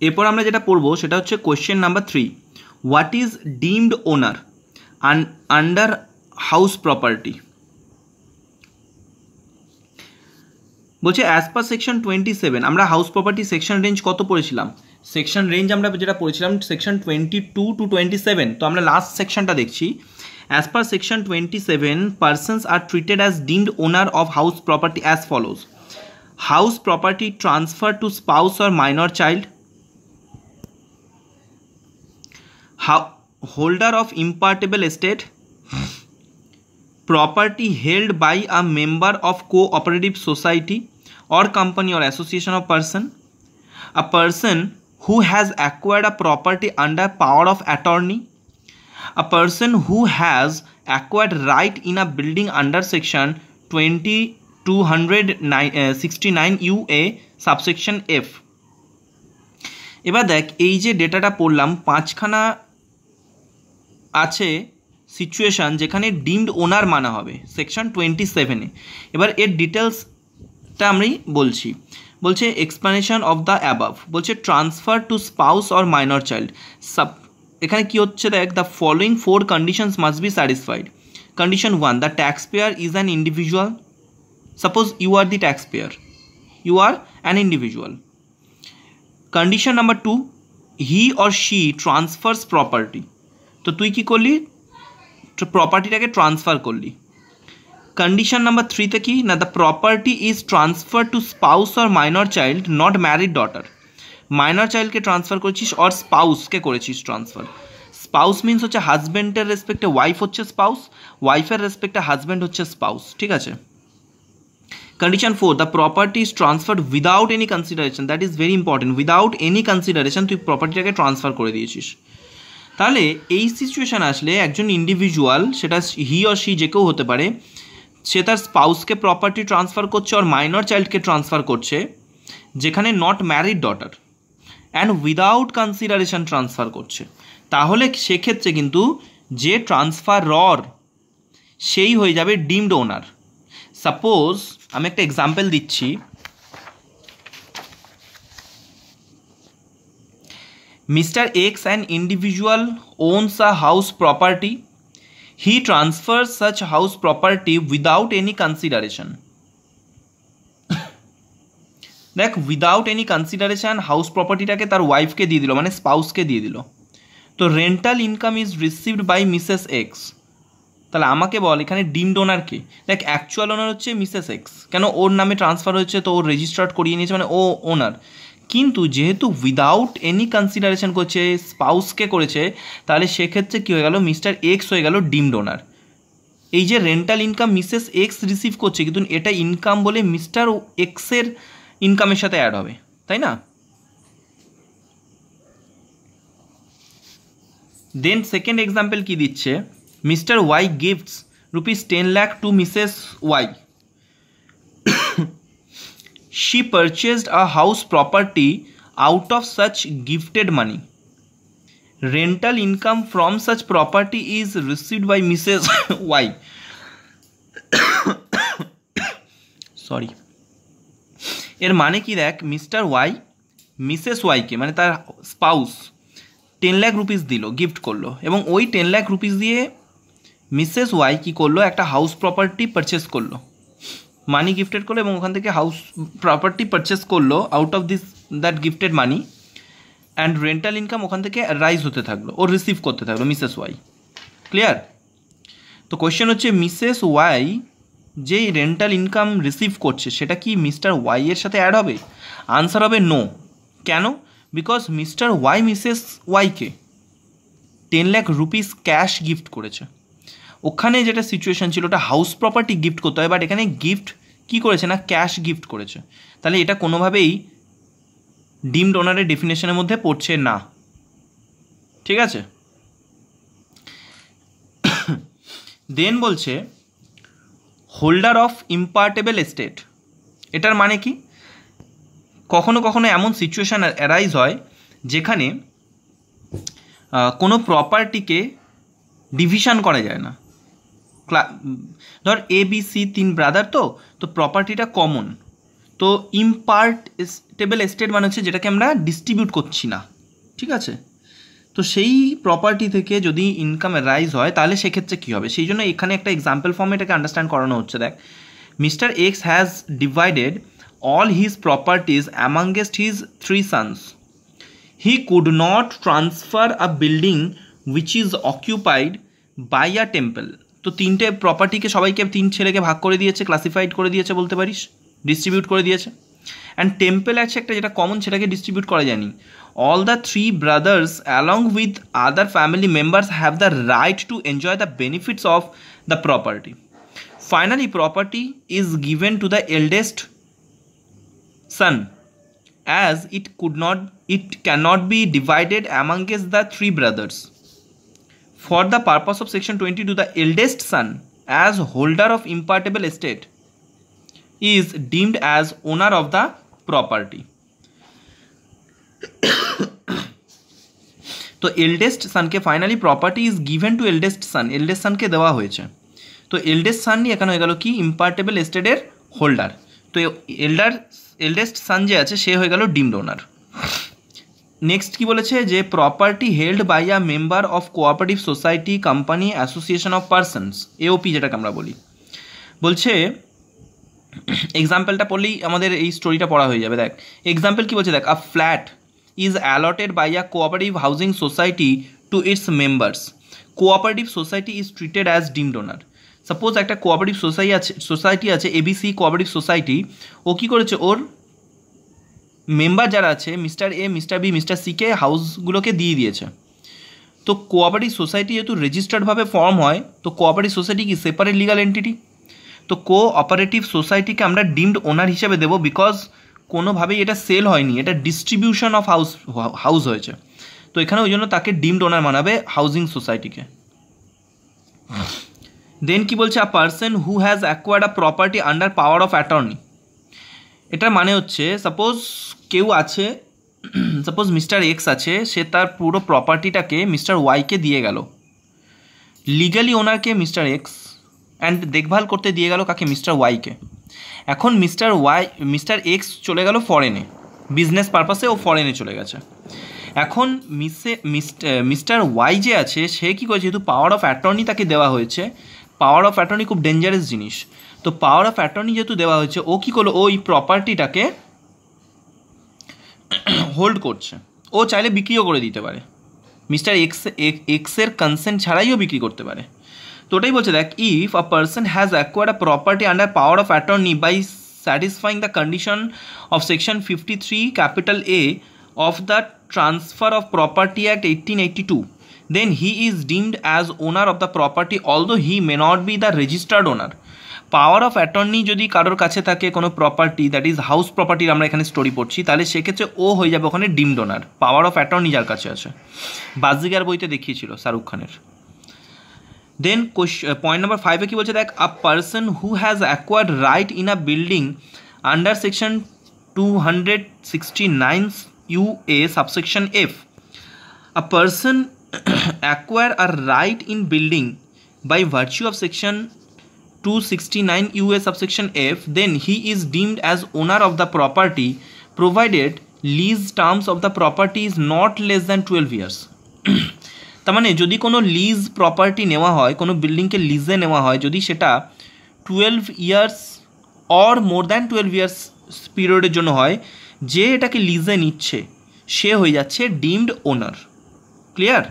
এরপর আমরা যেটা পড়বো সেটা হচ্ছে question number 3, what is deemed owner under house property. বলছে অ্যাজ পার সেকশন 27, আমরা হাউস প্রপার্টি সেকশন রেঞ্জ কত পড়েছিলাম? সেকশন রেঞ্জ আমরা যেটা পড়েছিলাম সেকশন 22 to 27, তো আমরা লাস্ট সেকশনটা দেখছি। As per section 27, persons are treated as deemed owner of house property as follows: house property transfer to spouse or minor child, holder of impartable estate, property held by a member of cooperative society or company or association of person, a person who has acquired a property under power of attorney, a person who has acquired right in a building under section 269 UA subsection F। এবার দেখ, এই যে ডেটাটা পড়লাম, 5খানা আছে situation যেখানে deemed ওনার মানা হবে section 27-এ। এবার এর ডিটেলসটা আমি বলছি। বলছে এক্সপ্লানেশন অফ দ্য অ্যাবাভ, বলছে transfer to spouse or minor child. এখানে কি হচ্ছে দেখ, the following 4 conditions must be satisfied. Condition 1, the tax payer is an individual. Suppose you are the tax payer, you are an individual. Condition number 2, he or she transfers property. তো তুই কী করলি, প্রপার্টিটাকে transfer করলি। Condition number 3তে কি না, the property is transfer to spouse or minor child not married daughter. Minor চাইল্ডকে ট্রান্সফার করেছিস অর স্পাউসকে করেছিস ট্রান্সফার। স্পাউস মিনস হচ্ছে হাজব্যান্ডের রেসপেক্টে ওয়াইফ হচ্ছে স্পাউস, ওয়াইফের রেসপেক্টে হাজব্যান্ড হচ্ছে স্পাউস, ঠিক আছে। Condition 4, the property is transferred without any consideration. That is very important, without any consideration তুই প্রপার্টিটাকে ট্রান্সফার করে দিয়েছিস। তাহলে এই সিচুয়েশান আসলে একজন ইন্ডিভিজুয়াল, সেটা হি অর শি যে কেউ হতে পারে, সে তার স্পাউসকে প্রপার্টি ট্রান্সফার করছে আর মাইনর চাইল্ডকে ট্রান্সফার করছে, যেখানে not married daughter and without consideration transfer করছে। তাহলে সেক্ষেত্রে কিন্তু যে ট্রান্সফারর সেই হয়ে যাবে ডিমড ওনার। সাপোজ আমি একটা এক্সাম্পল দিচ্ছি। Mr. X, an individual, owns a house property. He transfers such house property without any consideration. দেখ, উইদাউট এনি কনসিডারেশন হাউস প্রপার্টিটাকে তার ওয়াইফকে দিয়ে দিল, মানে স্পাউসকে দিয়ে দিল। তো rental income is received by Mrs X. তাহলে আমাকে বল এখানে ডিমড ওনার কে? দেখ, অ্যাকচুয়াল ওনার হচ্ছে মিসেস এক্স, কেন ওর নামে ট্রান্সফার হচ্ছে, তো ওর রেজিস্টার্ড করিয়ে নিয়েছে, মানে ও ওনার। কিন্তু যেহেতু উইদাউট এনি কনসিডারেশন করছে, স্পাউসকে করেছে, তাহলে সেক্ষেত্রে কী হয়ে গেল, মিস্টার এক্স হয়ে গেল ডিমড ওনার। এই যে rental income Mrs x receive করছে, কিন্তু এটা ইনকাম বলে মিস্টার এক্সের ইনকামের সাথে অ্যাড হবে, তাই না? দেন সেকেন্ড এক্সাম্পল কি দিচ্ছে, Mr Y gifts ₹10 lakh to Mrs Y. She purchased a house property out of such gifted money. Rental income from such property is received by Mrs. Y. Sorry. এর মানে কি দেখ, mister Y missus ওয়াইকে, মানে তার spouse, 10 lakh rupees দিল, gift করলো, এবং ওই 10 lakh rupees দিয়ে মিসেস ওয়াই কী করলো, একটা হাউস প্রপার্টি পারচেস করলো, মানি গিফটেড করলো, এবং ওখান থেকে হাউস প্রপার্টি পারচেস করলো out of that gifted money, and rental income ওখান থেকে রাইজ হতে থাকলো, ও রিসিভ করতে থাকলো মিসেস ওয়াই। ক্লিয়ার? তো কোয়েশ্চেন হচ্ছে, মিসেস ওয়াই যেই রেন্টাল ইনকাম রিসিভ করছে সেটা কি মিস্টার ওয়াই এর সাথে অ্যাড হবে? আনসার হবে নো। কেন? বিকজ মিস্টার ওয়াই মিসেস ওয়াইকে 10 lakh rupees ক্যাশ গিফট করেছে। ওখানে যেটা সিচুয়েশান ছিল ওটা হাউস প্রপার্টি গিফট করতে হয়, বাট এখানে গিফট কী করেছে না, ক্যাশ গিফট করেছে। তাহলে এটা কোনোভাবেই ডিমড ওনারের ডেফিনেশনের মধ্যে পড়ছে না, ঠিক আছে? দেন বলছে হোল্ডার অফ ইম্পার্টেবল এস্টেট। এটার মানে কি, কখনো কখনো এমন সিচুয়েশান অ্যারাইজ হয় যেখানে কোনো প্রপার্টিকে ডিভিশন করা যায় না। ধর এ বি সি 3 ব্রাদার, তো প্রপার্টিটা কমন, তো ইম্পার্টেবল এস্টেট মানে হচ্ছে যেটাকে আমরা ডিস্ট্রিবিউট করছি না, ঠিক আছে। তো সেই প্রপার্টি থেকে যদি ইনকাম রাইজ হয় তাহলে সেক্ষেত্রে কী হবে, সেই জন্য এখানে একটা এক্সাম্পল ফর্মে এটাকে আন্ডারস্ট্যান্ড করানো হচ্ছে। দেখ, mister x has divided all his properties amongst his 3 sons. He could not transfer a building which is occupied by a temple. তো তিনটে প্রপার্টিকে সবাইকে 3 ছেলেকে ভাগ করে দিয়েছে, ক্লাসিফাইড করে দিয়েছে বলতে পারিস, ডিস্ট্রিবিউট করে দিয়েছে। অ্যান্ড টেম্পল আছে একটা যেটা কমন, সেটাকে ডিস্ট্রিবিউট করা যায়নি। All the 3 brothers along with other family members have the right to enjoy the benefits of the property. Finally, property is given to the eldest son as it cannot be divided amongst the 3 brothers. For the purpose of section 22, the eldest son as holder of impartable estate is deemed as owner of the property. তো eldest সানকে finally property is given to eldest সানকে দেওয়া হয়েছে। তো eldest সান নিয়ে এখানে হয়ে গেল কি ইম্পার্টেবল এস্টেটের হোল্ডার। তো এল্ডেস্ট সান যে আছে সে হয়ে গেল ডিমড ওনার। নেক্সট কি বলেছে যে property held by a member of cooperative society, company, association of persons, AOP যেটাকে আমরা বলি। বলছে এক্সাম্পলটা পড়লেই আমাদের এই স্টোরিটা পড়া হয়ে যাবে। দেখ এক্সাম্পল কি বলছে, দেখ a flat is allotted by a cooperative housing society to its members. Cooperative society is treated as deemed owner. Suppose একটা কোঅপারেটিভ সোসাইটি আছে এবিসি কোঅপারেটিভ সোসাইটি, ও কী করেছে, ওর মেম্বার যারা আছে mister A, mister B, mister সিকে হাউসগুলোকে দিয়ে দিয়েছে। তো কোঅপারেটিভ সোসাইটি যেহেতু রেজিস্টার্ডভাবে ফর্ম হয়, তো কোঅপারেটিভ সোসাইটি কি সেপারেট লিগাল এন্টিটি। তো কোঅপারেটিভ সোসাইটিকে আমরা ডিমড ওনার হিসেবে দেবো, বিকজ কোনোভাবেই এটা সেল হয়নি, এটা ডিস্ট্রিবিউশন অফ হাউস হয়েছে। তো এখানে ওই জন্য তাকে ডিমড ওনার মানাবে হাউজিং সোসাইটিকে। দেন কি বলছে, a person who has acquired a property under power of attorney. এটার মানে হচ্ছে সাপোজ কেউ আছে, সাপোজ মিস্টার এক্স আছে, সে তার পুরো প্রপার্টিটাকে মিস্টার ওয়াইকে দিয়ে গেল, লিগালি ওনারকে মিস্টার এক্স, অ্যান্ড দেখভাল করতে দিয়ে গেল কাকে, মিস্টার ওয়াইকে। এখন মিস্টার এক্স চলে গেল ফরেনে, বিজনেস পারপাসে ও ফরেনে চলে গেছে। এখন মিস্টার ওয়াই যে আছে সে কী করেছে, যেহেতু পাওয়ার অফ অ্যাটর্নি তাকে দেওয়া হয়েছে, পাওয়ার অফ অ্যাটর্নি খুব ডেঞ্জারাস জিনিস। তো পাওয়ার অফ অ্যাটর্নি যেহেতু দেওয়া হয়েছে, ও কী করলো, ওই প্রপার্টিটাকে হোল্ড করছে। ও চাইলে বিক্রিও করে দিতে পারে, মিস্টার এক্সের কনসেন্ট ছাড়াইও বিক্রি করতে পারে। তো ওটাই বলছে, দেখ if a person has acquired a property under power of attorney by satisfying the condition of section 53 capital A of the Transfer of Property Act 1882, then he is deemed as owner of the property although he may not be the registered owner. Power of attorney যদি কারোর কাছে থাকে কোনো property, that is house প্রপার্টির আমরা এখানে story পড়ছি, তাহলে সেক্ষেত্রে ও হয়ে যাবে ওখানে deemed owner, power of attorney যার কাছে আছে। বাজিগার বইতে দেখিয়েছিল শাহরুখ খানের। দেন পয়েন্ট নাম্বার 5-এ কী বলছে, দেখ a person who has acquired right in a building under section 269 UA subsection F. A person acquire a right in building by virtue of section 269 UA subsection F, then he is deemed as owner of the property provided lease terms of the property is not less than 12 years. তার মানে যদি কোনো lease property নেওয়া হয়, কোনো বিল্ডিংকে লিজে নেওয়া হয়, যদি সেটা 12 years or more than 12 years পিরিয়ডের জন্য হয়, যে এটাকে লিজে নিচ্ছে সে হয়ে যাচ্ছে ডিমড ওনার। ক্লিয়ার?